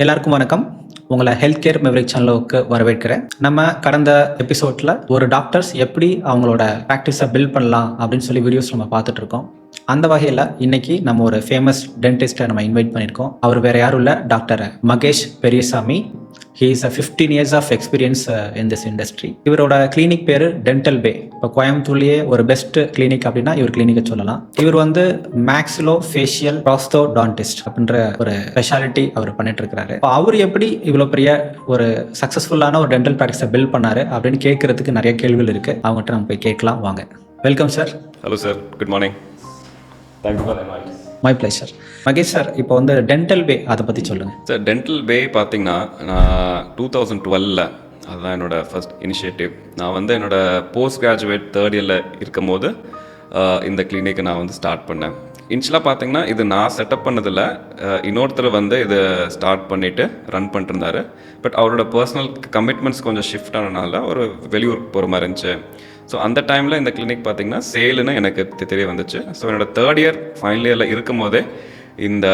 எல்லாருக்கும் வணக்கம். உங்களை ஹெல்த் கேர் மெவரிக் சேனலுக்கு வரவேற்கிறேன். நம்ம கடந்த எபிசோட்ல ஒரு டாக்டர்ஸ் எப்படி அவங்களோட ப்ராக்டிஸை பில்ட் பண்ணலாம் அப்படின்னு சொல்லி வீடியோஸ் நம்ம பார்த்துட்டு இருக்கோம். அந்த வகையில் இன்னைக்கு நம்ம ஒரு ஃபேமஸ் டென்டிஸ்ட்டை நம்ம இன்வைட் பண்ணியிருக்கோம். அவர் வேற யாரும் இல்லை, doctor Mahesh Periyasamy. He is 15 years of experience in this industry. இவரோட கிளினிக் பேர் டென்டல் பே. இப்போ கோயம்புத்தூர்லேயே ஒரு பெஸ்ட் கிளினிக் அப்படின்னா இவர் கிளினிக்கை சொல்லலாம். இவர் வந்து மேக்ஸிலோ ஃபேஷியல் ப்ராஸ்டோடான்டிஸ்ட் அப்படின்ற ஒரு ஸ்பெஷாலிட்டி அவர் பண்ணிட்டு இருக்காரு. இப்போ அவர் எப்படி இவ்வளோ பெரிய ஒரு சக்ஸஸ்ஃபுல்லான ஒரு டென்டல் ப்ராக்டிஸை பில்ட் பண்ணாரு அப்படின்னு கேட்கறதுக்கு நிறைய கேள்விகள் இருக்கு. அவங்ககிட்ட நம்ம போய் கேட்கலாம் வாங்க. Welcome sir. Hello sir, good morning. Thank you for invite. My pleasure. Mahesh sir, இப்போ வந்து டென்டல் பே அதை பற்றி சொல்லுங்கள் சார். டென்டல் பே பார்த்தீங்கன்னா நான் 2012 அதுதான் என்னோடய ஃபர்ஸ்ட் இனிஷியேட்டிவ். நான் வந்து என்னோடய போஸ்ட் கிராஜுவேட் தேர்ட் இயரில் இருக்கும் போது இந்த கிளினிக்கை நான் வந்து ஸ்டார்ட் பண்ணேன். இன்ஷியலாக பார்த்தீங்கன்னா இது நான் செட்டப் பண்ணதில் இன்னொருத்தர் வந்து இதை ஸ்டார்ட் பண்ணிவிட்டு ரன் பண்ணிட்டுருந்தாரு. பட் அவரோட பர்சனல் கமிட்மெண்ட்ஸ் கொஞ்சம் ஷிஃப்ட் ஆனதுனால ஒரு வெளியூருக்கு போகிற மாதிரி இருந்துச்சு. ஸோ அந்த டைமில் இந்த கிளினிக் பார்த்திங்கன்னா சேலுன்னு எனக்கு தெரிய வந்துச்சு. ஸோ என்னோடய தேர்ட் இயர் ஃபைனல் இயரில் இருக்கும் போதே இந்த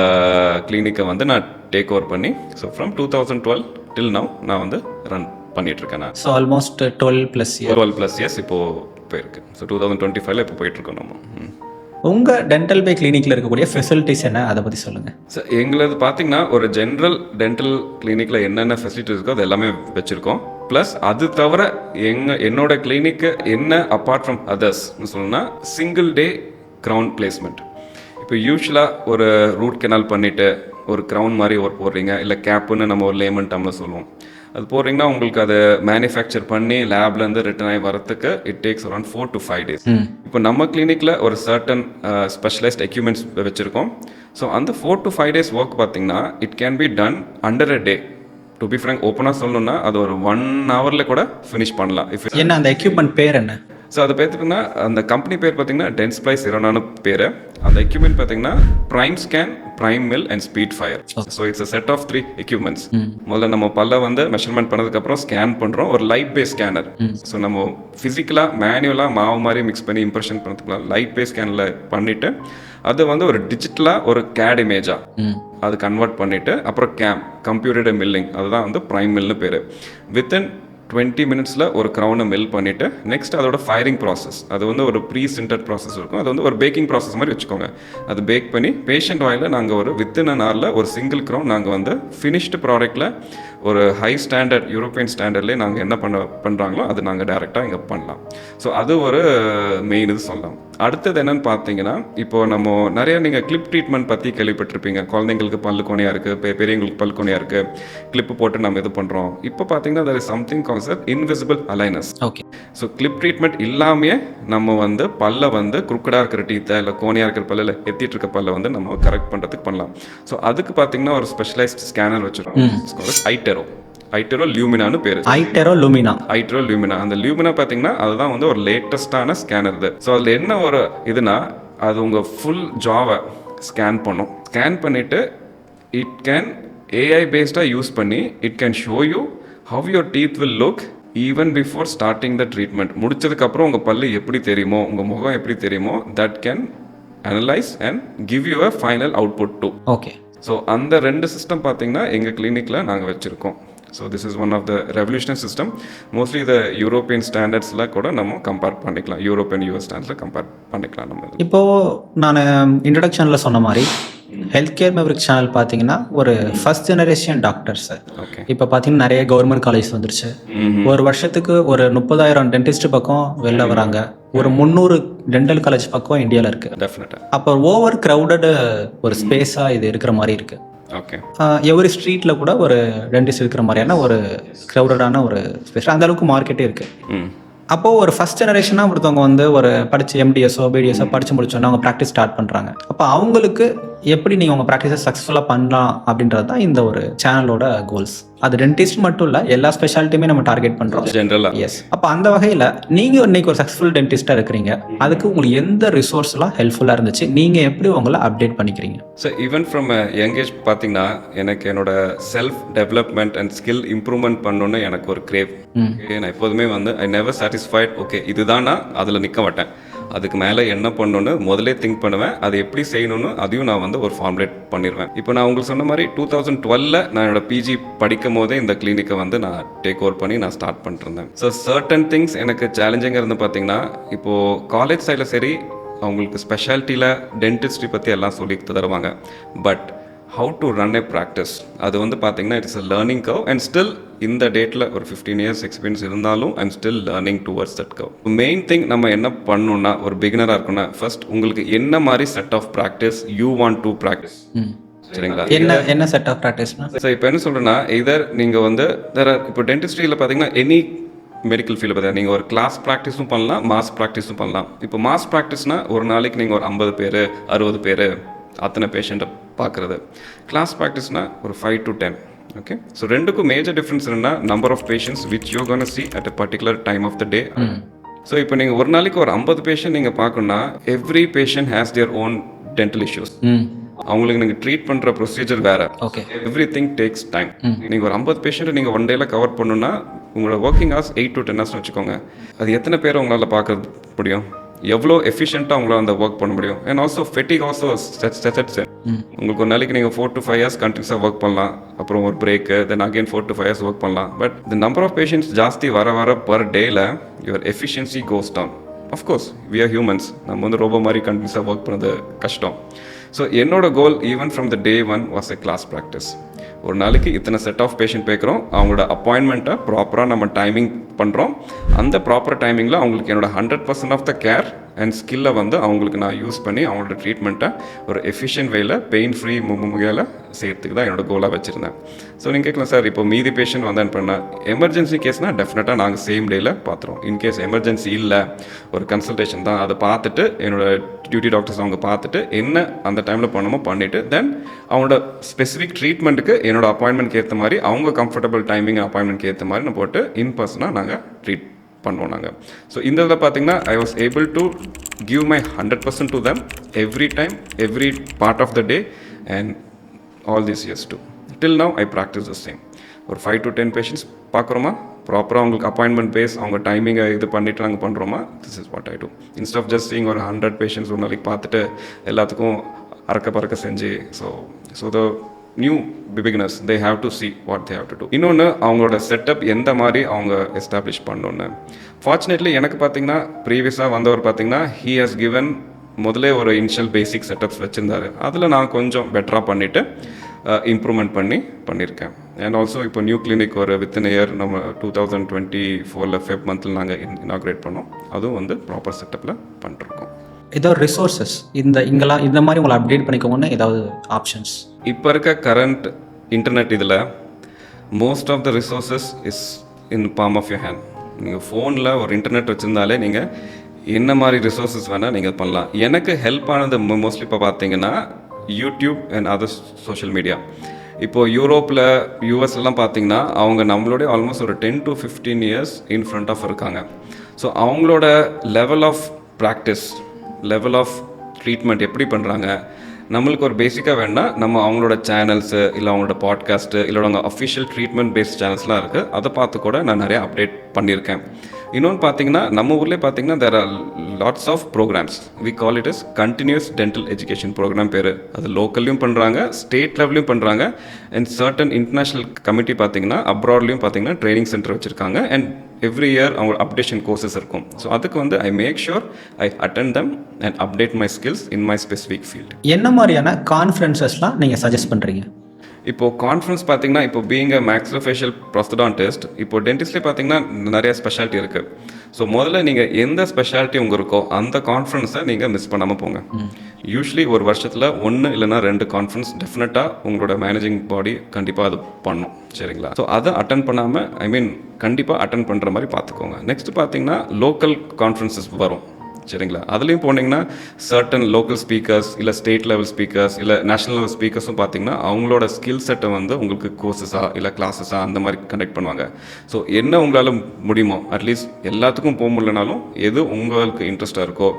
கிளினிக்கை வந்து நான் டேக் ஓவர் பண்ணி ஸோ ஃப்ரம் 2012 டில் நவ் நான் வந்து ரன் பண்ணிகிட்ருக்கேன். நான் ஸோ ஆல்மோஸ்ட் 12+ இயர்ஸ் இப்போது போயிருக்கு. ஸோ 2025 இப்போ போயிட்டுருக்கோம் நம்ம. உங்கள் டென்டல் பே கிளினிக்கில் இருக்கக்கூடிய ஃபெசிலிட்டிஸ் என்ன, அதை பற்றி சொல்லுங்கள் சார். எங்களது பார்த்தீங்கன்னா ஒரு ஜென்ரல் டென்டல் கிளினிக்கில் என்னென்ன ஃபெசிலிட்டிஸ் இருக்கோ அது எல்லாமே வச்சுருக்கோம். ப்ளஸ் அது தவிர என்னோட கிளினிக்கு என்ன அப்பார்ட் ஃப்ரம் அதர்ஸ்னு சொல்லணும்னா சிங்கிள் டே க்ரௌன் பிளேஸ்மெண்ட். இப்போ யூஸ்வலாக ஒரு ரூட் கெனால் பண்ணிவிட்டு ஒரு க்ரௌன் மாதிரி ஒரு போடுறீங்க, இல்லை கேப்புன்னு நம்ம ஒரு லேமன் டம்மில் சொல்லுவோம். அது போடுறீங்கன்னா உங்களுக்கு அதை மேனுஃபேக்சர் பண்ணி லேப்லேருந்து ரிட்டர்ன் ஆகி வரத்துக்கு it takes around 4 to 5 days. இப்போ நம்ம கிளினிக்கில் ஒரு சர்டன் ஸ்பெஷலைஸ்ட் எக்யூப்மெண்ட்ஸ் வச்சுருக்கோம். ஸோ அந்த 4 to 5 days ஒர்க் பார்த்தீங்கன்னா it can be done under a day. To be frank, ஓப்பனாக சொல்லணும்னா அது ஒரு 1 hour கூட ஃபினிஷ் பண்ணலாம். என்ன அந்த எக்யூப்மெண்ட் பேர் என்ன? ஸோ அதை பார்த்துட்டிங்கன்னா அந்த கம்பெனி பேர் பார்த்தீங்கன்னா டென்ஸ்ப்ளைஸ் இரோனான பேர். அந்த எக்யூப்மெண்ட் பார்த்தீங்கன்னா prime scan, prime mill and speed fire. So it's a set of 3 equipments. முதல்ல நம்ம பல்ல வந்து மெஷர்மெண்ட் பண்ணதுக்கப்புறம் ஸ்கேன் பண்ணுறோம், ஒரு லைட் பேஸ் ஸ்கேனர். ஸோ நம்ம ஃபிசிக்கலாக மேனுவலாக மாவு மாதிரி மிக்ஸ் பண்ணி இம்ப்ரெஷன் பண்ணுறதுக்குலாம் லைட் பேஸ் ஸ்கேனில் பண்ணிவிட்டு அது வந்து ஒரு டிஜிட்டலாக ஒரு கேட் இமேஜாக அது கன்வெர்ட் பண்ணிவிட்டு அப்புறம் கம்ப்யூட்டர் மில்லிங், அதுதான் வந்து ப்ரைம் மில்னு பேர். வித்தின் 20 minutesல ஒரு க்ரௌனை மில் பண்ணிவிட்டு நெக்ஸ்ட் அதோட ஃபயரிங் ப்ராசஸ், அது வந்து ஒரு ப்ரீ சிண்டட் ப்ராசஸ் இருக்கும். அது வந்து ஒரு பேக்கிங் ப்ராசஸ் மாதிரி வச்சுக்கோங்க. அது பேக் பண்ணி பேஷண்ட் வாயில் நாங்கள் ஒரு வித்தின் அன் ஹவரில் ஒரு சிங்கிள் க்ரௌன் நாங்கள் வந்து ஃபினிஷ்டு ப்ராடக்ட்டில் ஒரு ஹை ஸ்டாண்டர்ட் யூரோப்பியன் ஸ்டாண்டர்ட்லேயே நாங்கள் என்ன பண்ணுறாங்களோ அது நாங்கள் டேரெக்டாக இங்கே பண்ணலாம். ஸோ அது ஒரு மெயின் இது சொல்லலாம். அடுத்தது என்னென்னு பார்த்தீங்கன்னா, இப்போது நம்ம நிறைய நீங்கள் கிளிப் ட்ரீட்மெண்ட் பற்றி கேள்விப்பட்டிருப்பீங்க. குழந்தைங்களுக்கு பல்லு கோணையாக இருக்குது, பெரியவங்களுக்கு பல்லு கோணையாக இருக்குது, கிளிப்பு போட்டு நம்ம இது பண்ணுறோம். இப்போ பார்த்தீங்கன்னா there is something called invisible aligners. Okay. So clip treatment இல்லாமையே நம்ம வந்து பல்ல வந்து குறுக்கடாக இருக்கிற டீத்தை இல்லை கோணையாக இருக்கிற பல்ல இல்லை எத்திட்டு இருக்க பல்ல வந்து நம்ம கரெக்ட் பண்ணுறதுக்கு பண்ணலாம். ஸோ அதுக்கு பார்த்தீங்கன்னா ஒரு ஸ்பெஷலைஸ்ட் ஸ்கேனர் வச்சுருக்கோம். ஐட்டெரோ லூமினான்னு பேர். ஐட்டெரோ லூமினா. அந்த லூமினா பார்த்தீங்கன்னா அதுதான் வந்து ஒரு லேட்டஸ்டான ஸ்கேனர் இது. ஸோ அதில் என்ன ஒரு இதுனா அது உங்கள் ஃபுல் ஜாவை ஸ்கேன் பண்ணும். ஸ்கேன் பண்ணிவிட்டு இட் கேன் ஏஐ பேஸ்டாக யூஸ் பண்ணி it can show you how your teeth will look even before starting the treatment. முடிச்சதுக்கப்புறம் உங்கள் பல்லு எப்படி தெரியுமோ, உங்கள் முகம் எப்படி தெரியுமோ, that can analyse and give you a final output too. Okay. So அந்த 2 சிஸ்டம் பார்த்தீங்கன்னா எங்கள் கிளினிக்கில் நாங்கள் வச்சுருக்கோம். So this is one of the revolutionary system. Mostly the European ஸ்டாண்டர்ட்ஸில் கூட நம்ம கம்பேர் பண்ணிக்கலாம், யூரோப்பியன் யூஎஸ் ஸ்டாண்டர்ட்ஸில் கம்பேர் பண்ணிக்கலாம் நம்ம. இப்போது நான் இன்ட்ரடக்ஷனில் சொன்ன மாதிரி ஹெல்த் கேர் மெவரிக் சேனல் பார்த்தீங்கன்னா ஒரு ஃபர்ஸ்ட் ஜெனரேஷன் டாக்டர்ஸ். ஓகே. இப்போ பார்த்தீங்கன்னா நிறைய கவர்மெண்ட் காலேஜ் வந்துருச்சு. ஒரு வருஷத்துக்கு ஒரு 30,000 டென்டிஸ்ட் பக்கம் வெளில வராங்க. ஒரு 300 டென்டல் காலேஜ் பக்கம் இந்தியாவில் இருக்குது. டெஃபினட்டாக. அப்போ ஓவர் க்ரௌடடு ஒரு ஸ்பேஸாக இது இருக்கிற மாதிரி இருக்குது. ஓகே. எவ்ரி ஸ்ட்ரீட்டில் கூட ஒரு டென்டிஸ்ட் இருக்கிற மாதிரியான ஒரு க்ரௌடடான ஒரு ஸ்பேஸ், அந்த அளவுக்கு மார்க்கெட்டே இருக்குது. அப்போது ஒரு ஃபஸ்ட் ஜெனரேஷனாக ஒருத்தவங்க வந்து ஒரு படித்து எம்டிஎஸ்ஓ பிடிஎஸ்ஓ படித்து முடிச்சோன்னா அவங்க ப்ராக்டிஸ் ஸ்டார்ட் பண்ணுறாங்க. அப்போ அவங்களுக்கு எப்படி நீங்கள் உங்கள் ப்ராக்டிஸை சக்ஸஸ்ஃபுல்லாக பண்ணலாம் அப்படின்றது தான் இந்த ஒரு சேனலோட கோல்ஸ். அது டென்டிஸ்ட் மட்டும் இல்லை, எல்லா ஸ்பெஷாலிட்டியுமே நம்ம டார்கெட் பண்ணுறோம் ஜென்ரலாக. எஸ். அப்போ அந்த வகையில் நீங்கள் இன்னைக்கு ஒரு சக்ஸஸ்ஃபுல் டென்டிஸ்ட்டாக இருக்கிறீங்க, அதுக்கு உங்களுக்கு எந்த ரிசோர்ஸ்லாம் ஹெல்ப்ஃபுல்லாக இருந்துச்சு, நீங்கள் எப்படி உங்களை அப்டேட் பண்ணிக்கிறீங்க? So even from young age பார்த்தீங்கன்னா எனக்கு என்னோட self development and skill improvement பண்ணணுன்னு எனக்கு ஒரு கிரேவ். நான் எப்போதுமே வந்து ஐ நெவர் சாட்டிஸ்ஃபைட். ஓகே இதுதான் நான் அதில் நிற்க மாட்டேன். அதுக்கு மேலே என்ன பண்ணணும்னு முதலே திங்க் பண்ணுவேன். அதை எப்படி செய்யணும்னு அதையும் நான் வந்து ஒரு ஃபார்முலேட் பண்ணிடுவேன். இப்போ நான் உங்களுக்கு சொன்ன மாதிரி 2012 நான் என்னோட பிஜி படிக்கும் போதே இந்த கிளினிக்கை வந்து நான் டேக் ஓவர் பண்ணி நான் ஸ்டார்ட் பண்ணிருந்தேன். ஸோ சர்டன் திங்ஸ் எனக்கு சேலஞ்சிங்காக இருந்து பார்த்தீங்கன்னா, இப்போது காலேஜ் சைடில் சரி அவங்களுக்கு ஸ்பெஷாலிட்டியில் டென்டிஸ்ட்ரி பற்றி எல்லாம் சொல்லி தருவாங்க. But how to run a practice அது வந்து பார்த்தீங்கன்னா it's a learning curve and still இந்த டேட்டில் ஒரு 15 years எக்ஸ்பீரியன்ஸ் இருந்தாலும் I'm still learning towards that curve. Main thing நம்ம என்ன பண்ணணும்னா, ஒரு பிகினராக இருக்குன்னா ஃபர்ஸ்ட் உங்களுக்கு என்ன மாதிரி set of practice you want to practice, சரிங்களா? என்ன செட் ஆஃப் ப்ராக்டிஸ்னா, ஸோ இப்போ என்ன சொல்கிறேன்னா, இதர் நீங்கள் வந்து இப்போ டென்டிஸ்ட்ரியில் பார்த்தீங்கன்னா எனி மெடிக்கல் ஃபீல்டு பார்த்தீங்கன்னா நீங்கள் ஒரு கிளாஸ் ப்ராக்டிஸும் பண்ணலாம், மாஸ் ப்ராக்டிஸும் பண்ணலாம். இப்போ மாஸ் ப்ராக்டிஸ்னால் ஒரு நாளைக்கு நீங்கள் ஒரு 50 பேர் 60 பேர் அத்தனை பேஷண்ட்டை பார்க்குறது. கிளாஸ் ப்ராக்டிஸ்னால் ஒரு 5 to 10. ஓகே, ஸோ ரெண்டுக்கும் மேஜர் டிஃப்ரென்ஸ் என்னன்னா, number of patients which you gonna see at a particular time of the day. So இப்போ நீங்கள் ஒரு நாளைக்கு ஒரு 50 பேஷண்ட் நீங்கள் பார்க்கணுன்னா, every patient has their own dental issues. அவங்களுக்கு நீங்கள் ட்ரீட் பண்ணுற ப்ரொசீஜர் வேறு. Okay, everything takes time. நீங்கள் ஒரு 50 பேஷண்ட்டை நீங்கள் ஒன் டேல கவர் பண்ணணுன்னா உங்களோட ஒர்க்கிங் ஹவர்ஸ் 8 to 10 hours வச்சுக்கோங்க. அது எத்தனை பேர் உங்களால் பார்க்க முடியும், எவ்வளோ எஃபிஷியண்ட்டாக உங்களால் அந்த ஒர்க் பண்ண முடியும். And also ஃபெட்டிக் also sets. உங்களுக்கு ஒரு நாளைக்கு நீங்கள் 4 to 5 hours கண்டினியூஸாக ஒர்க் பண்ணலாம், அப்புறம் ஒரு break, then again 4 to 5 hours work பண்ணலாம். But the number of patients ஜாஸ்தி வர பர் டேயில் your efficiency goes down. Of course we are humans, நம்ம வந்து ரொம்ப மாதிரி கண்டினியூஸாக ஒர்க் பண்ணது கஷ்டம். ஸோ என்னோட goal even from the day 1 was a class practice. ஒரு நாளைக்கு இத்தனை செட் ஆஃப் பேஷண்ட் பேக்கிறோம், அவங்களோட அப்பாயின்மெண்ட்டை ப்ராப்பராக நம்ம டைமிங் பண்ணுறோம். அந்த ப்ராப்பர் டைமிங்கில் அவங்களுக்கு என்னோட 100% ஆஃப் த கேர் அண்ட் ஸ்கில்லை வந்து அவங்களுக்கு நான் யூஸ் பண்ணி அவங்களோட ட்ரீட்மெண்ட்டை ஒரு எஃபிஷியன்ட் வேயில் பெயின் ஃப்ரீ முகையில் செய்யறதுக்கு தான் என்னோட கோலாக வச்சுருந்தேன். ஸோ நீங்கள் கேட்கலாம், சார் இப்போ மீதி பேஷண்ட் வந்து பண்ணால் எமர்ஜென்சி கேஸ்னால் டெஃபினட்டாக நாங்கள் சேம் டேயில் பார்த்துருவோம். இன்கேஸ் எமர்ஜென்சி இல்லை, ஒரு கன்சல்டேஷன் தான், அதை பார்த்துட்டு என்னோட டியூட்டி டாக்டர்ஸ் அவங்க பார்த்துட்டு என்ன அந்த டைமில் பண்ணணுமோ பண்ணிவிட்டு தென் அவங்களோட ஸ்பெசிஃபிக் ட்ரீட்மெண்ட்டுக்கு என்னோட அப்பாயின்மெண்ட்க்கு ஏற்ற மாதிரி அவங்க கம்ஃபர்டபுள் டைமிங் அப்பாயின்மெண்ட்க்கு ஏற்ற மாதிரி நான் போட்டு இன் பர்சனாக நாங்கள் ட்ரீட் பண்ணுவோம் நாங்கள். ஸோ இந்த இதில் பார்த்தீங்கன்னா I was able to give my 100% to them every time, every part of the day and all these years too. Till now I practice the same. ஒரு 5 to 10 பேஷண்ட்ஸ் பார்க்குறோமா, ப்ராப்பராக அவங்களுக்கு அப்பாயின்மெண்ட் பேஸ் அவங்க டைமிங்கை இது பண்ணிவிட்டு நாங்கள் பண்ணுறோமா, this is what I do. Instead of just seeing ஒரு 100 patients ஒரு நாளைக்கு பார்த்துட்டு எல்லாத்துக்கும் அறக்க பறக்க செஞ்சு. So the new beginners they have to see what they have to do. இன்னொன்று அவங்களோட செட்டப் எந்த மாதிரி அவங்க எஸ்டாப்ளிஷ் பண்ணணுன்னு. ஃபார்ச்சுனேட்லி எனக்கு பார்த்தீங்கன்னா ப்ரீவியஸாக வந்தவர் பார்த்தீங்கன்னா ஹீ ஹஸ் கிவன் முதலே ஒரு இனிஷியல் பேசிக் செட்டப்ஸ் வச்சுருந்தாரு. அதில் நான் கொஞ்சம் பெட்டராக பண்ணிவிட்டு இம்ப்ரூவ்மெண்ட் பண்ணியிருக்கேன். அண்ட் ஆல்சோ இப்போ நியூ கிளினிக் ஒரு வித்தின் இயர் நம்ம 2024 Feb மந்தில் நாங்கள் இனாக்ரேட் பண்ணோம். அதுவும் வந்து ப்ராப்பர் செட்டப்பில் பண்ணிருக்கோம். ஏதோ ரிசோர்ஸஸ் இங்கெல்லாம் இந்த மாதிரி உங்களை அப்டேட் பண்ணிக்கோங்கன்னு ஏதாவது ஆப்ஷன்ஸ்? இப்போ இருக்க கரண்ட் இன்டர்நெட் இதில் most of the resources is in palm of your hand. நீங்கள் ஃபோனில் ஒரு இன்டர்நெட் வச்சுருந்தாலே நீங்கள் என்ன மாதிரி ரிசோர்ஸஸ் வேணால் நீங்கள் பண்ணலாம். எனக்கு ஹெல்ப் ஆனது மோஸ்ட்லி இப்போ பார்த்தீங்கன்னா YouTube and other social media. இப்போது யூரோப்பில் யூஎஸ்லாம் பார்த்தீங்கன்னா அவங்க நம்மளுடைய ஆல்மோஸ்ட் ஒரு 10 to 15 years in front of இருக்காங்க. ஸோ அவங்களோட level of practice, level of treatment எப்படி பண்ணுறாங்க, நம்மளுக்கு ஒரு பேசிக்காக வேணால் நம்ம அவங்களோட சேனல்ஸு இல்லை அவங்களோட பாட்காஸ்ட்டு இல்லை அவங்க அஃபிஷியல் ட்ரீட்மெண்ட் பேஸ்ட் சேனல்ஸ்லாம் இருக்குது, அதை பார்த்து கூட நான் நிறையா அப்டேட் பண்ணியிருக்கேன். இன்னொன்று பார்த்தீங்கன்னா நம்ம ஊர்லேயே பார்த்தீங்கன்னா there are lots of programmes. We call it is continuous dental education programme பேர். அது லோக்கல்லையும் பண்ணுறாங்க, ஸ்டேட் லெவல்லையும் பண்ணுறாங்க. அண்ட் சர்டன் இன்டர்நேஷ்னல் கமிட்டி பார்த்தீங்கன்னா அப்ராட்லேயும் பார்த்தீங்கன்னா ட்ரைனிங் சென்டர் வச்சுருக்காங்க. அண்ட் எவ்ரி இயர் அவங்க அப்டேஷன் கோர்சஸ் இருக்கும். ஸோ அதுக்கு வந்து I make sure I attend them and update my skills in my specific field. என்ன மாதிரியான கான்ஃபரன்சஸ்லாம் நீங்கள் சஜஸ்ட் பண்ணுறீங்க? இப்போது கான்ஃபரன்ஸ் பார்த்தீங்கன்னா இப்போ பீயிங் அ மேக்ஸிலோஃபேஷியல் ப்ரோஸ்டோடான்டிஸ்ட் இப்போ டென்டிஸ்ட்லேயே பார்த்தீங்கன்னா நிறைய ஸ்பெஷாலிட்டி இருக்குது. ஸோ முதல்ல நீங்கள் எந்த ஸ்பெஷாலிட்டி உங்கள் இருக்கோ அந்த கான்ஃபரன்ஸை நீங்கள் மிஸ் பண்ணாமல் போங்க. யூஸ்வலி ஒரு வருஷத்தில் 1 இல்லைனா 2 கான்ஃபரன்ஸ் டெஃபினட்டாக உங்களோட மேனேஜிங் பாடி கண்டிப்பாக அது பண்ணும், சரிங்களா? ஸோ அதை அட்டன் பண்ணாமல் கண்டிப்பாக அட்டன் பண்ணுற மாதிரி பார்த்துக்கோங்க. நெக்ஸ்ட் பார்த்தீங்கன்னா லோக்கல் கான்ஃபரன்சஸ் வரும், சரிங்களா? அதுலேயும் போனீங்கன்னா சர்டன் லோக்கல் ஸ்பீக்கர்ஸ் இல்லை ஸ்டேட் லெவல் ஸ்பீக்கர்ஸ் இல்லை நேஷனல் லெவல் ஸ்பீக்கர்ஸும் பார்த்தீங்கன்னா அவங்களோட ஸ்கில் செட்டை வந்து உங்களுக்கு கோர்சஸாக இல்லை கிளாஸஸாக அந்த மாதிரி கண்டக்ட் பண்ணுவாங்க. ஸோ என்ன உங்களால் முடியுமோ அட்லீஸ்ட் எல்லாத்துக்கும் போக முடியலனாலும் எது உங்களுக்கு இன்ட்ரெஸ்ட்டாக இருக்கோ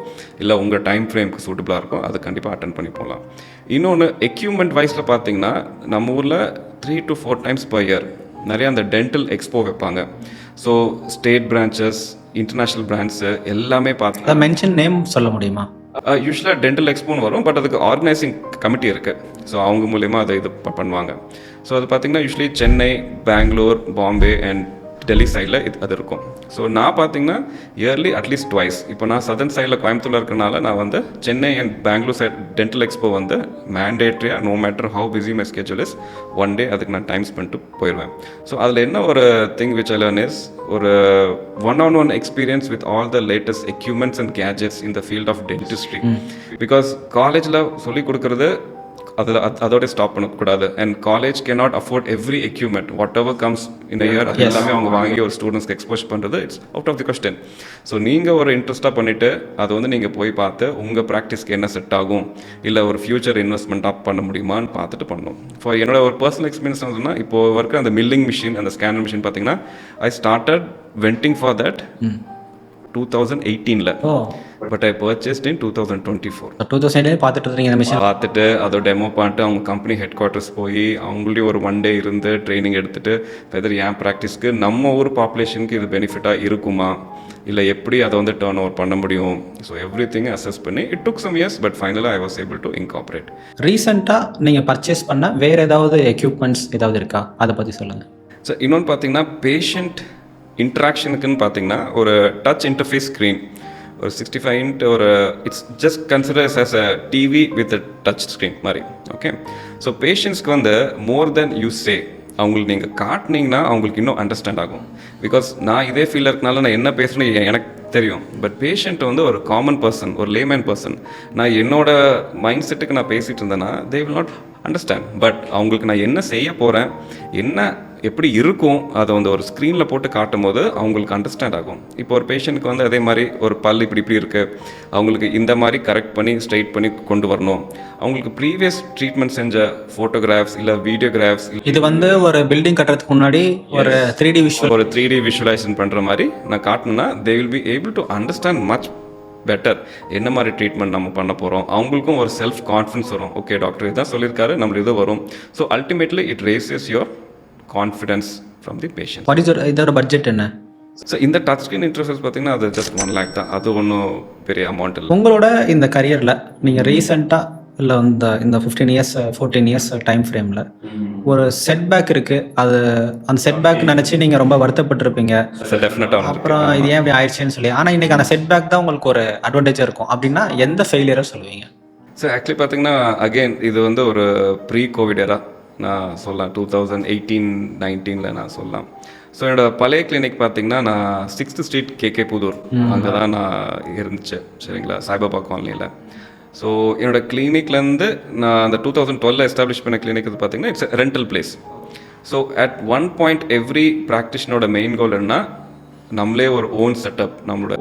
இல்லை உங்கள் டைம் ஃப்ரேம்க்கு சூட்டபுளாக இருக்கோ அதை கண்டிப்பாக அட்டன் பண்ணி போகலாம். இன்னொன்று எக்யூப்மெண்ட் வைஸில் பார்த்தீங்கன்னா நம்ம ஊரில் 3 to 4 times per year நிறையா அந்த டென்டல் எக்ஸ்போ வைப்பாங்க. So state branches international brands எல்லாமே பார்த்து அதை மென்ஷன் நேம் சொல்ல முடியுமா? யூஸ்வலாக டென்டல் எக்ஸ்போன்னு வரும், பட் அதுக்கு ஆர்கனைசிங் கமிட்டி இருக்குது. ஸோ அவங்க மூலயமா அதை இது பண்ணுவாங்க. ஸோ அது பார்த்திங்கன்னா யூஸ்வலி சென்னை, பெங்களூர், பாம்பே அண்ட் டெல்லி சைடில் அது இருக்கும். ஸோ நான் பார்த்தீங்கன்னா இயர்லி அட்லீஸ்ட் ட்வைஸ், இப்போ நான் சதர்ன் சைடில் கோயம்புத்தூரில் இருக்கிறனால நான் வந்து Chennai and Bangalore side dental expo வந்து மேண்டேட்ரியாக no matter how busy my schedule is one day அதுக்கு நான் டைம் ஸ்பெண்ட் போயிடுவேன். ஸோ அதில் என்ன ஒரு thing which I learn is ஒரு one experience with all the latest equipments and gadgets in the field of dentistry. Because காலேஜில் சொல்லிக் கொடுக்குறது அதோட ஸ்டாப் பண்ணக்கூடாது. And college cannot afford every equipment what ever comes in year. அது எல்லாமே அவங்க வாங்கி ஒரு ஸ்டூடெண்ட்ஸ்க்கு எக்ஸ்போஸ் பண்ணுறது it's out of the question. So நீங்கள் ஒரு இன்ட்ரெஸ்ட்டாக பண்ணிவிட்டு அதை வந்து நீங்கள் போய் பார்த்து உங்கள் ப்ராக்டிஸ்க்கு என்ன செட் ஆகும், இல்லை ஒரு ஃபியூச்சர் இன்வெஸ்ட்மெண்ட்டாக பண்ண முடியுமான்னு பார்த்துட்டு பண்ணணும். ஃபார் என்னோட ஒரு பர்சனல் எக்ஸ்பீரியன்ஸ் சொன்னால், இப்போ இருக்கிற அந்த மில்லிங் மிஷின், அந்த ஸ்கேனர் மிஷின் பார்த்தீங்கன்னா I started vending for that 2018. But I purchased in 2024. 2008 பார்த்துட்டு இருக்கீங்க இந்த மிஷின்? பார்த்துட்டு அதோட டெமோ பண்ணிட்டு அவங்க கம்பெனி ஹெட் குவார்ட்டர்ஸ் போய் அவங்களையும் ஒரு 1 day இருந்து ட்ரைனிங் எடுத்துட்டு வெதர் என் ப்ராக்டிஸ்க்கு நம்ம ஊர் பாப்புலேஷனுக்கு இது பெனிஃபிட்டாக இருக்குமா, இல்லை எப்படி அதை வந்து டர்ன் ஓவர் பண்ண முடியும். ஸோ எவ்ரி திங் அசஸ் பண்ணி it took some years, but ஃபைனலாக I was able to incorporate. ரீசெண்டாக நீங்கள் பர்ச்சேஸ் பண்ண வேறு ஏதாவது எக்யூப்மெண்ட்ஸ் ஏதாவது இருக்கா, அதை பற்றி சொல்லுங்கள். ஸோ இன்னொன்று பார்த்தீங்கன்னா பேஷண்ட் இன்ட்ராக்ஷனுக்குன்னு பார்த்தீங்கன்னா ஒரு டச் இன்டர்ஃபேஸ் ஸ்க்ரீன், ஒரு 65 inch ஒரு it's just considers as a TV with a touch screen மாதிரி. ஓகே, ஸோ பேஷண்ட்ஸ்க்கு வந்து மோர் தென் யூ சே அவங்களுக்கு நீங்கள் காட்டினீங்கன்னா அவங்களுக்கு இன்னும் அண்டர்ஸ்டாண்ட் ஆகும். பிகாஸ் நான் இதே ஃபீல்டில் இருக்கனால நான் என்ன பேசுகிறேன்னு எனக்கு தெரியும். பட் பேஷண்ட் வந்து ஒரு காமன் பர்சன், ஒரு லேமேன் பர்சன். நான் என்னோட மைண்ட் செட்டுக்கு நான் பேசிகிட்டு இருந்தேன்னா they will not understand. But அவங்களுக்கு நான் என்ன செய்ய போகிறேன், என்ன எப்படி இருக்கும், அதை வந்து ஒரு ஸ்க்ரீனில் போட்டு காட்டும் போது அவங்களுக்கு அண்டர்ஸ்டாண்ட் ஆகும். இப்போ ஒரு பேஷண்ட்டுக்கு வந்து அதே மாதிரி ஒரு பல் இப்படி இருக்குது, அவங்களுக்கு இந்த மாதிரி கரெக்ட் பண்ணி ஸ்ட்ரைட் பண்ணி கொண்டு வரணும். அவங்களுக்கு ப்ரீவியஸ் ட்ரீட்மெண்ட் செஞ்ச ஃபோட்டோகிராஃப்ஸ் இல்லை வீடியோகிராஃப்ஸ், இது வந்து ஒரு பில்டிங் கட்டுறதுக்கு முன்னாடி ஒரு 3D விஷுவல், ஒரு 3D விஷுவலைசேஷன் பண்ணுற மாதிரி நான் காட்டணும்னா they will be able to understand much better என்ன மாதிரி ட்ரீட்மெண்ட் நம்ம பண்ண போகிறோம். அவங்களுக்கும் ஒரு செல்ஃப் கான்ஃபிடன்ஸ் வரும். ஓகே, டாக்டர் இதான் சொல்லியிருக்காரு, நம்மளுக்கு இது வரும். So ultimately it raises your confidence from the patient. What is இதோட பட்ஜெட் என்ன? ஸோ இந்த டச் ஸ்க்ரீன் இன்டர்ஃபேஸ் பார்த்தீங்கன்னா அது ஜஸ்ட் 1 lakh தான். அது ஒன்றும் பெரிய அமௌண்ட் இல்லை. உங்களோட இந்த கரியரில் நீங்கள் ரீசெண்டாக இல்லை இந்த 15 years 14 years டைம் ஃப்ரேமில் ஒரு செட்பேக் இருக்குது, அது அந்த செட்பேக் நினச்சி நீங்கள் ரொம்ப வருத்தப்பட்டிருப்பீங்க. டெஃபினட்டாக அப்புறம் இது ஏன் இப்படி ஆயிடுச்சுன்னு சொல்லி. ஆனால் இன்றைக்கி அந்த செட்பேக் தான் உங்களுக்கு ஒரு அட்வான்டேஜாக இருக்கும் அப்படின்னா எந்த ஃபெயிலியரை சொல்லுவீங்க? ஸோ ஆக்சுவலி பார்த்தீங்கன்னா அகெயின் இது வந்து ஒரு ப்ரீ கோவிட் எரா நான் சொல்லலாம். 2018-19 நான் சொல்லலாம். ஸோ என்னோடய பழைய கிளினிக் பார்த்தீங்கன்னா நான் 6th Street KK புதூர் அங்கே தான் நான் இருந்துச்சு. சரிங்களா, சாய்பாபா காலனியில். ஸோ என்னோடய கிளினிக்லேருந்து நான் அந்த 2012 எஸ்டாப்ளிஷ் பண்ண கிளினிக் இது பார்த்தீங்கன்னா it's rental place. So at one point every ப்ராக்டிஷனோட மெயின் கோல் என்ன, நம்மளே ஒரு ஓன் செட்டப் நம்மளோட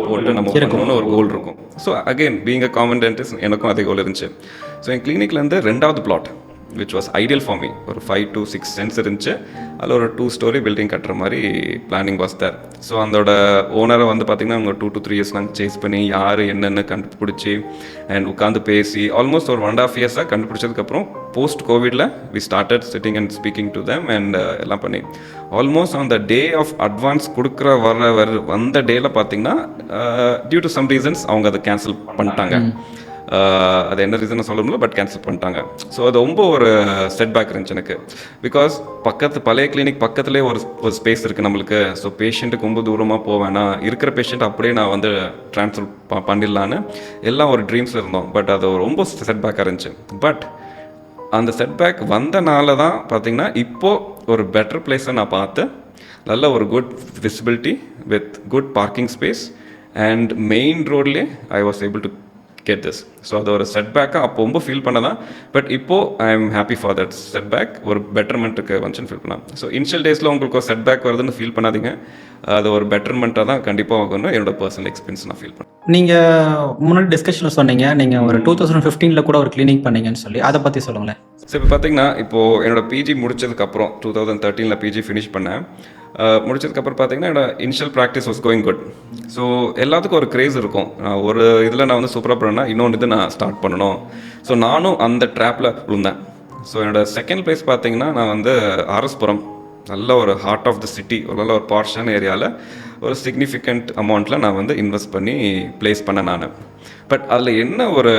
போட்டு நம்ம பண்ணணும்னு ஒரு கோல் இருக்கும். So again being a common dentist எனக்கும் அதே கோல் இருந்துச்சு. ஸோ என் கிளினிக்லேருந்து 2வது plot which was ideal for me, ஒரு 5 to 6 cents இருந்துச்சு. அதில் ஒரு 2-story பில்டிங் கட்டுற மாதிரி பிளானிங் வாஸ் தேர். ஸோ அதோட ஓனரை வந்து பார்த்திங்கன்னா அவங்க 2 to 3 years நாங்கள் சேஸ் பண்ணி யார் என்னென்னு கண்டுபிடிச்சி அண்ட் உட்காந்து பேசி ஆல்மோஸ்ட் ஒரு 1.5 years கண்டுபிடிச்சதுக்கப்புறம் போஸ்ட் கோவிடில் we started sitting and speaking to them and எல்லாம் பண்ணி almost on the day of advance கொடுக்குற வந்த டேயில் பார்த்திங்கன்னா டியூ டு சம் ரீசன்ஸ் அவங்க அதை கேன்சல் பண்ணிட்டாங்க. அது என்ன ரீசன் சொல்ல முடியல, பட் கேன்சல் பண்ணிட்டாங்க. ஸோ அது ரொம்ப ஒரு செட்பேக் இருந்துச்சு எனக்கு. பிகாஸ் பழைய கிளினிக் பக்கத்துலேயே ஒரு ஸ்பேஸ் இருக்குது நம்மளுக்கு. ஸோ பேஷண்ட்டுக்கு ரொம்ப தூரமாக போவேன்னா இருக்கிற பேஷண்ட் அப்படியே நான் வந்து ட்ரான்ஸ்ஃபர் பண்ணிடலான்னு எல்லாம் ஒரு ட்ரீம்ஸில் இருந்தோம். பட் அது ரொம்ப செட்பேக்காக இருந்துச்சு. பட் அந்த செட்பேக் வந்தனால தான் பார்த்திங்கன்னா இப்போது ஒரு பெட்டர் பிளேஸை நான் பார்த்து நல்ல ஒரு good visibility with good parking space and main ரோட்லேயே I was able to get this. So அது ஒரு செட்பேக்காக அப்போ ரொம்ப ஃபீல் பண்ணதான். பட் இப்போது I am happy for that setback. ஒரு பெட்டர்மெண்ட்டுக்கு வந்துச்சுன்னு ஃபீல் பண்ணலாம். ஸோ இனிஷியல் டேஸில் உங்களுக்கு ஒரு செட்பேக் வருதுன்னு ஃபீல் பண்ணாதீங்க. அது ஒரு பெட்டர்மெண்ட்டாக தான் கண்டிப்பாக ஆகணும். என்னோட பர்சனல் எக்ஸ்பீரியன்ஸ் நான் ஃபீல் பண்ணேன். நீங்கள் முன்னாடி டிஸ்கஷனில் சொன்னீங்க நீங்கள் ஒரு 2015 கூட ஒரு கிளினிக் பண்ணீங்கன்னு சொல்லி, அதை பற்றி சொல்லுங்களேன். ஸோ இப்போ பார்த்தீங்கன்னா இப்போது என்னோட பிஜி முடிச்சதுக்கப்புறம் 2013 பிஜி ஃபினிஷ் பண்ணேன். முடிச்சதுக்கப்புறம் பார்த்தீங்கன்னா என்னோட initial practice was going good. So எல்லாத்துக்கும் ஒரு க்ரேஸ் இருக்கும். ஒரு இதில் நான் வந்து சூப்பராக பண்ணேன்னா இன்னொன்று இது நான் ஸ்டார்ட் பண்ணணும். ஸோ நானும் அந்த ட்ராப்பில் விழுந்தேன். ஸோ என்னோட செகண்ட் பிளேஸ் பார்த்தீங்கன்னா நான் வந்து ஆர்எஸ்புரம் நல்ல ஒரு ஹார்ட் ஆஃப் த சிட்டி, ஒரு நல்ல ஒரு பார்ஷான ஏரியாவில் ஒரு சிக்னிஃபிகண்ட் அமௌண்ட்டில் நான் வந்து இன்வெஸ்ட் பண்ணி ப்ளேஸ் பண்ணேன் நான். பட் அதில் என்ன ஒரு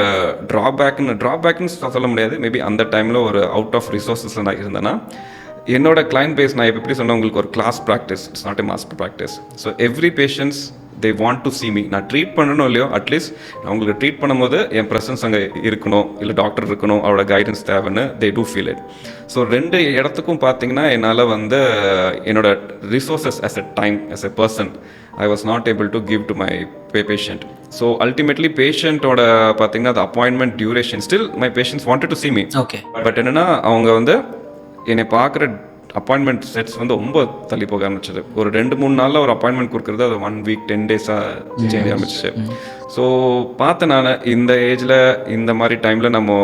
ட்ராபேக்னு சொல்ல முடியாது. மேபி அந்த டைமில் ஒரு அவுட் ஆஃப் ரிசோர்ஸஸ் நான் இருந்தேன்னா, என்னோட கிளைண்ட் பேஸ் நான் எப்படி சொன்னால் உங்களுக்கு ஒரு class practice, it's not a master practice. So every patients they want to see me. நான் ட்ரீட் பண்ணணும் இல்லையோ, அட்லீஸ்ட் நான் உங்களுக்கு ட்ரீட் பண்ணும்போது என் ப்ரெசன்ஸ் அங்கே இருக்கணும், இல்லை டாக்டர் இருக்கணும், அவரோட கைடன்ஸ் தேவைன்னு they do feel it. So 2 இடத்துக்கும் பார்த்தீங்கன்னா என்னால் வந்து என்னோட resources as a time, as a person, I was not able to give to my patient. So ultimately பேஷண்ட்டோட பார்த்தீங்கன்னா the appointment duration, still my patients wanted to see me. Okay. But என்னென்னா அவங்க வந்து என்னை பார்க்குற அப்பாயின்மெண்ட் செட்ஸ் வந்து ரொம்ப தள்ளி போக ஆரம்பிச்சது. ஒரு 2-3 நாளில் ஒரு அப்பாயின்மெண்ட் கொடுக்குறது அது 1 வீக் 10 டேஸாக சேஞ்ச் ஆரம்பிச்சிச்சு. ஸோ பார்த்தேன் நான் இந்த ஏஜில் இந்த மாதிரி டைமில் நம்ம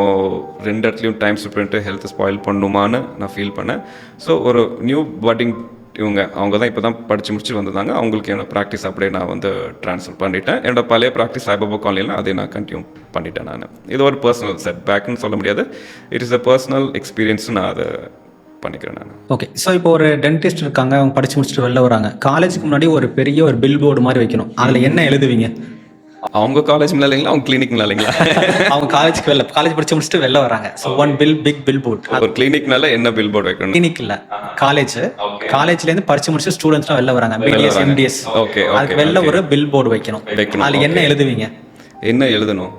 2 இடத்துலையும் டைம் ஸ்பெண்ட் பண்ணிட்டு ஹெல்த்தை ஸ்பாயில் பண்ணுமான்னு நான் ஃபீல் பண்ணேன். ஸோ ஒரு நியூ பட்டிங் அவங்க தான் இப்போ தான் படித்து முடிச்சு வந்திருந்தாங்க. அவங்களுக்கு என்னோட ப்ராக்டிஸ் அப்படியே நான் வந்து ட்ரான்ஸ்ஃபர் பண்ணிட்டேன். என்னோட பழைய ப்ராக்டிஸ் சாய்பாபா காலனியில் அதே நான் கண்டினியூ பண்ணிட்டேன் நான். இது ஒரு பர்சனல் செட் பேக்னு சொல்ல முடியாது, it is a personal experience. நான் அதை பண்ணிக்கிறேன் நான். ஓகே. ஸோ இப்போ ஒரு டென்டிஸ்ட் இருக்காங்க, அவங்க படித்து முடிச்சுட்டு வெளில வராங்க. காலேஜுக்கு முன்னாடி ஒரு பெரிய ஒரு பில் போர்டு மாதிரி வைக்கணும். அதில் என்ன எழுதுவீங்க? அவங்க காலேஜ் இல்லைங்களா, அவங்க கிளினிக் இல்லைங்களா? அவங்க காலேஜ் படிச்சு முடிச்சுட்டு வெளில வராங்க. ஸோ பிக் பில் போர்ட். ஒரு கிளினிக்னால என்ன பில் போர்டு வைக்கணும்? கிளினிக் இல்லை, காலேஜ்லேருந்து படிச்சு முடிச்சு ஸ்டூடெண்ட்ஸ்லாம் வெளில வராங்க, பிடிஎஸ் எம்டிஎஸ். ஓகே. அதுக்கு வெளில ஒரு பில் போர்டு வைக்கணும். அதில் என்ன எழுதுவீங்க? என்ன எழுதணும்?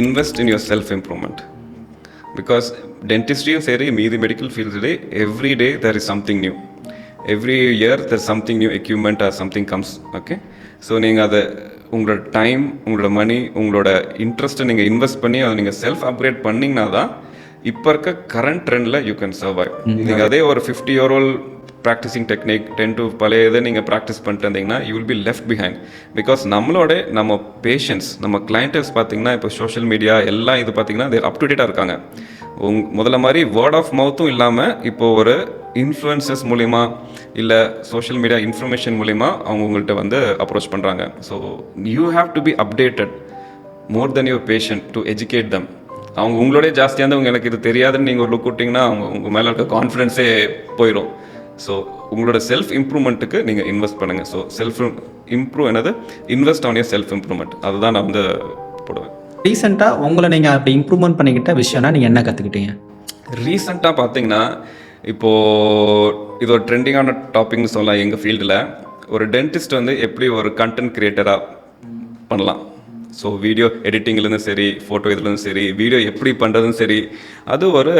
Invest in yourself improvement. Because டென்டிஸ்ட்ரியும் சரி, மீதி மெடிக்கல் ஃபீல்ட்ஸ்லேயே every day there is something new. Every year there something new equipment or something comes. Okay. So நீங்கள் அதை உங்களோட டைம், உங்களோட மணி, உங்களோட இன்ட்ரெஸ்ட்டை நீங்கள் இன்வெஸ்ட் பண்ணி அதை நீங்கள் செல்ஃப் அப்கிரேட் பண்ணிங்கன்னா தான் இப்போ இருக்க கரண்ட் ட்ரெண்டில் யூ கேன் சர்வைவ். நீங்கள் அதே ஒரு 50-year-old ப்ராக்டிஸிங் டெக்னிக் 10 to பழைய இதை நீங்கள் ப்ராக்டிஸ் பண்ணிட்டு இருந்தீங்கன்னா you will be left behind. Because நம்ம பேஷண்ட்ஸ், நம்ம கிளைண்டர்ஸ் பார்த்தீங்கன்னா இப்போ சோஷியல் மீடியா எல்லாம் இது பார்த்தீங்கன்னா அது அப் டு டேட்டாக இருக்காங்க. முதல்ல மாதிரி வேர்ட் ஆஃப் மவுத்தும் இல்லாமல் இப்போது ஒரு இன்ஃப்ளூயன்சஸ் மூலிமா இல்லை சோஷியல் மீடியா இன்ஃபர்மேஷன் மூலிமா அவங்க உங்கள்கிட்ட வந்து அப்ரோச் பண்ணுறாங்க. So you have to be updated more then your patient to educate தம். அவங்க உங்களோடய ஜாஸ்தியாக இருந்தவங்க எனக்கு இது தெரியாதுன்னு நீங்கள் ஒரு லுக் விட்டிங்கன்னா அவங்க உங்கள் மேலே இருக்க கான்ஃபிடென்ஸே போயிடும். ஸோ உங்களோட செல்ஃப் இம்ப்ரூவ்மெண்ட்டுக்கு நீங்கள் இன்வெஸ்ட் பண்ணுங்கள். So self invest on your self improvement. அதுதான் நான் வந்து போடுவேன். ரீசெண்டாக உங்களை நீங்கள் அப்படி இம்ப்ரூவ்மெண்ட் பண்ணிக்கிட்ட விஷயம்னா நீங்கள் என்ன கற்றுக்கிட்டீங்க? ரீசெண்டாக பார்த்தீங்கன்னா இப்போது இது ஒரு ட்ரெண்டிங்கான டாபிக்னு சொல்லலாம். எங்கள் ஃபீல்டில் ஒரு டென்டிஸ்ட் வந்து எப்படி ஒரு கண்டென்ட் க்ரியேட்டராக பண்ணலாம். ஸோ வீடியோ எடிட்டிங்லேருந்து சரி, ஃபோட்டோ இதுலேருந்து சரி, வீடியோ எப்படி பண்ணுறதுன்னு சரி, அது ஒரு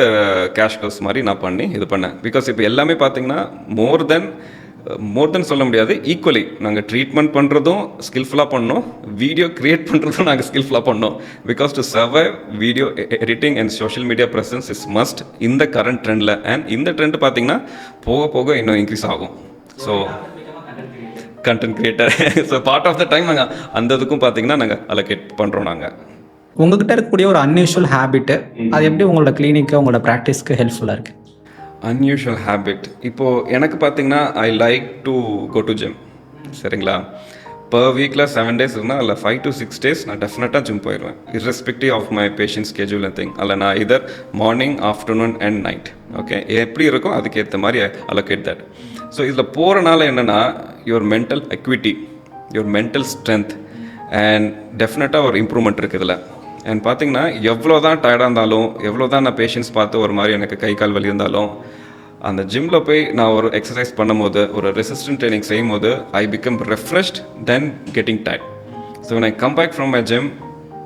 கேஷ் கோர்ஸ் மாதிரி நான் பண்ணி இது பண்ணேன். பிகாஸ் இப்போ எல்லாமே பார்த்தீங்கன்னா மோர் தென் சொல்ல முடியாது, ஈக்குவலி நாங்கள் ட்ரீட்மெண்ட் பண்ணுறதும் ஸ்கில்ஃபுல்லாக பண்ணோம், வீடியோ க்ரியேட் பண்ணுறதும் நாங்கள் ஸ்கில்ஃபுல்லாக பண்ணோம். Because to survive video editing and social media presence is must இந்த கரண்ட் ட்ரெண்டில். அண்ட் இந்த ட்ரெண்ட் பார்த்தீங்கன்னா போக போக இன்னும் இன்க்ரீஸ் ஆகும். So content creator, so part of the time நாங்கள் அந்த இதுக்கும் பார்த்தீங்கன்னா நாங்கள் அலோகேட் பண்ணுறோம். நாங்கள் உங்ககிட்ட இருக்கக்கூடிய ஒரு அன்யூஷுவல் ஹேபிட்டு அது எப்படி உங்களோட கிளினிக்கு உங்களோட ப்ராக்டிஸ்க்கு ஹெல்ப்ஃபுல்லாக இருக்குது? அன்யூஷுவல் ஹேபிட் இப்போது எனக்கு பார்த்தீங்கன்னா I like to go to gym. சரிங்களா? பர் வீக்கில் 7 days இருந்தால் அதில் 5 to 6 days நான் டெஃபினட்டாக ஜிம் போயிடுவேன், irrespective of my patient schedule and thing. அதில் நான் either morning, afternoon and night, okay, எப்படி இருக்கும் அதுக்கேற்ற மாதிரி அலோகேட் தட். ஸோ இதில் போகிறனால என்னென்னா your mental acuity, your mental strength and டெஃபினட்டாக ஒரு இம்ப்ரூவ்மெண்ட் இருக்குது இதில். அண்ட் பார்த்தீங்கன்னா எவ்வளோ தான் டயர்டாக இருந்தாலும், எவ்வளோ தான் நான் பேஷண்ட்ஸ் பார்த்து ஒரு மாதிரி எனக்கு கை கால் வலி இருந்தாலும், அந்த ஜிம்மில் போய் நான் ஒரு எக்ஸசைஸ் பண்ணும்போது, ஒரு ரெசிஸ்டன்ட் ட்ரைனிங் செய்யும் போது I become refreshed then getting tired. So when I come back from my gym,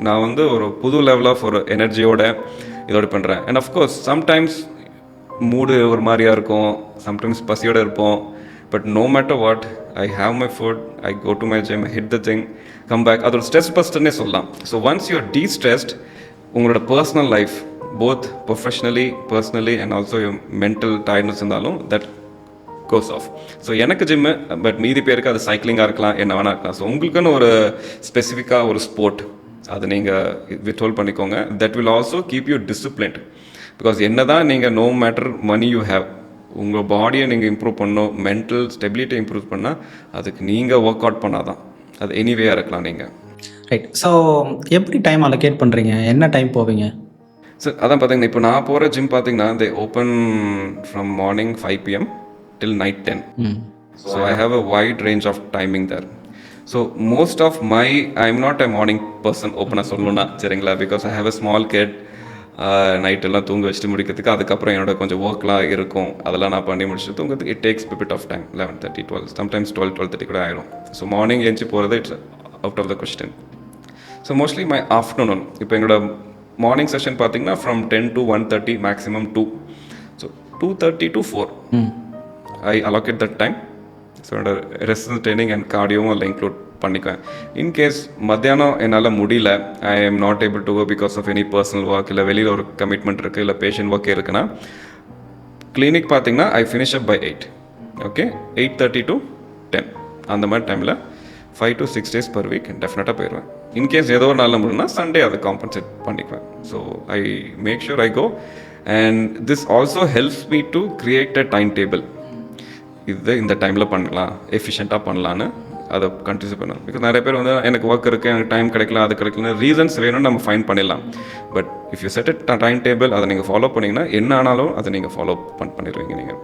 நான் வந்து ஒரு புது லெவல் ஆஃப் ஒரு எனர்ஜியோட இதோட பண்ணுறேன். அண்ட் அஃப்கோர்ஸ் சம்டைம்ஸ் மூடு ஒரு மாதிரியாக இருக்கும், சம்டைம்ஸ் பசியோடு இருப்போம். But no matter what, I have my food, I go to my gym, hit the thing, come back. அது ஒரு ஸ்ட்ரெஸ் பஸ்டர்னே சொல்லலாம். ஸோ ஒன்ஸ் யூர் டீஸ்ட்ரெஸ்ட், உங்களோட personal life both personally and also your mental tiredness இருந்தாலும் that goes off. So எனக்கு gym, but மீதி பேருக்கு அது சைக்கிளிங்காக இருக்கலாம், என்ன வேணா இருக்கலாம். ஸோ உங்களுக்குன்னு ஒரு ஸ்பெசிஃபிக்காக ஒரு ஸ்போர்ட் அது நீங்கள் வித்ஹோல்ட் பண்ணிக்கோங்க. That will also keep you disciplined. Because என்ன தான் நீங்கள் no matter money you have, உங்கள் பாடியை நீங்கள் இம்ப்ரூவ் பண்ணணும், மென்டல் ஸ்டெபிலிட்டி இம்ப்ரூவ் பண்ணால் அதுக்கு நீங்கள் ஒர்க் அவுட் பண்ணால் தான் அது எனிவேயாக இருக்கலாம் நீங்கள். ரைட். ஸோ எப்படி டைம் அலோகேட் பண்ணுறீங்க? என்ன டைம் போவீங்க? ஸோ அதான் பார்த்தீங்கன்னா இப்போ நான் போகிற ஜிம் பார்த்தீங்கன்னா தே open from morning 5 PM till night 10. So I have a wide range of timing there. So most of my, I'm not a morning person, open சொல்லணும்னா சரிங்களா, because I have a small kid. Night எல்லாம் தூங்க வச்சுட்டு முடிக்கிறதுக்கு அதுக்கப்புறம் என்னோட கொஞ்சம் ஒர்க்லாம் இருக்கும், அதெல்லாம் நான் பண்ணி முடிச்சுட்டு தூங்கிறதுக்கு it takes bit of time. 11:30 12 sometimes 12:30 கூட ஆயிடும். ஸோ மார்னிங் எழுந்து போகிறது it's out of the question. So mostly my afternoon, இப்போ எங்களோட மார்னிங் செஷன் பார்த்தீங்கன்னா from 10 to 1:30 maximum 2. So 2:30 to 4 I allocate that time. So என்னோட ரெசிஸ்டன்ஸ் ட்ரைனிங் அண்ட் கார்டியோவும் அதில் இன்க்ளூட் பண்ணிக்குவேன். இன்கேஸ் மத்தியானம் என்னால் முடியல, I am not able to go because of any personal work, இல்லை வெளியில் ஒரு கமிட்மெண்ட் இருக்குது, இல்லை பேஷண்ட் ஒர்க் இருக்குன்னா கிளினிக் பார்த்தீங்கன்னா I finish up by 8. Okay, 8:30 to 10 அந்த மாதிரி டைமில் 5 to 6 days per week டெஃபினட்டாக போயிடுவேன். இன்கேஸ் ஏதோ ஒரு நாளில் முடியும்னா சண்டே அதை காம்பன்சேட் பண்ணிக்குவேன். So I make sure I go and this also helps me to create a time table. இது இந்த டைமில் பண்ணலாம், எஃபிஷியண்ட்டாக பண்ணலான்னு அதை கண்டினியூ பண்ணணும். பிகாஸ் நிறைய பேர் வந்து எனக்கு ஒர்க் இருக்குது, எனக்கு டைம் கிடைக்கல, அது கிடைக்கல, ரீசன்ஸ் வேணும்னு நம்ம ஃபைன் பண்ணிடலாம். But if you said a time table, அதை நீங்கள் ஃபாலோ பண்ணிங்கன்னா என்ன ஆனாலும் அதை நீங்கள் ஃபாலோ பண்ணிடுவீங்க நீங்கள்.